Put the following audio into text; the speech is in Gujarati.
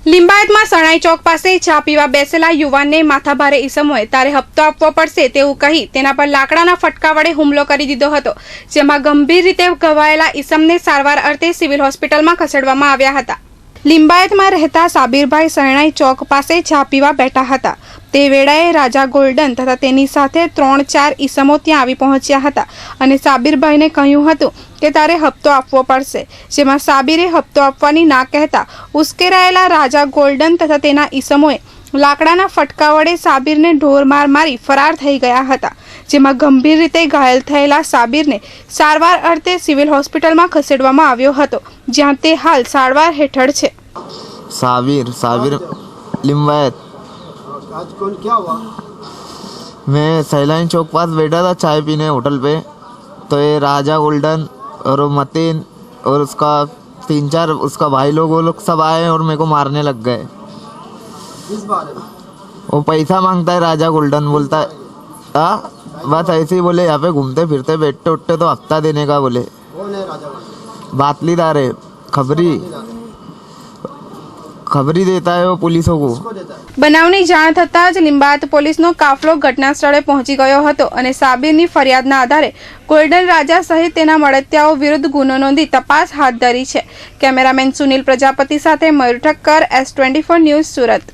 લિંબાયતમાં શરણાઈ ચોક પાસે ચા પીવા બેસેલા યુવાનને માથાભારે ઈસમોએ તારે હપ્તો આપવો પડશે તેવું કહી તેના પર લાકડાના ફટકા વડે હુમલો કરી દીધો હતો, જેમાં ગંભીર રીતે ઘવાયેલા ઈસમને સારવાર અર્થે સિવિલ હોસ્પિટલમાં ખસેડવામાં આવ્યા હતા। લિંબાયતમાં રહેતા સાબિરભાઈ શરણાઈ ચોક પાસે ચા પીવા બેઠા હતા। તે વેળાએ રાજા ગોલ્ડન તથા તેની સાથે 3-4 ઈસમો ત્યાં આવી પહોંચ્યા હતા અને સાબિરભાઈને કહ્યું હતું કે તારે હપ્તો આપવો પડશે, જેમાં સાબિરે હપ્તો આપવાની ના કહેતા ઉશ્કેરાયેલા રાજા ગોલ્ડન તથા તેના ઈસમોએ લાકડાના ફટકા વડે સાબિરને ઢોરમાર મારી ફરાર થઈ ગયા હતા, જેમાં ગંભીર રીતે ઘાયલ થયેલા સાબિરને સારવાર અર્થે સિવિલ હોસ્પિટલમાં ખસેડવામાં આવ્યો હતો, જ્યાં તે હાલ સારવાર હેઠળ છે। साबिर लिम्बायत। आज कौन क्या हुआ? मैं सैलानी चौक पास बैठा था चाय पीने होटल पे, तो ये राजा गोल्डन और मतीन और उसका 3-4 उसका भाई लोग वो लोग सब आए और मेरे को मारने लग गए। किस बारे में? वो पैसा मांगता है राजा गोल्डन, बोलता है हाँ बस ऐसे ही बोले यहाँ पे घूमते फिरते बैठते उठते तो हफ्ता देने का बोले। कौन है राजा गोल्डन? बातलीदार है, खबरी देता है वो पुलिसों को। किसको देता है? બનાવની જાણ થતાં જ લિંબાયત પોલીસનો કાફલો ઘટના સ્થળે પહોંચી ગયો હતો અને સાબિરની ફરિયાદના આધારે ગોલ્ડન રાજા સહિત તેના મળતિયાઓ વિરુદ્ધ ગુનો નોંધી તપાસ હાથ ધરી છે। કેમેરામેન સુનિલ પ્રજાપતિ સાથે મયુર ઠક્કર, S24 ન્યૂઝ, સુરત।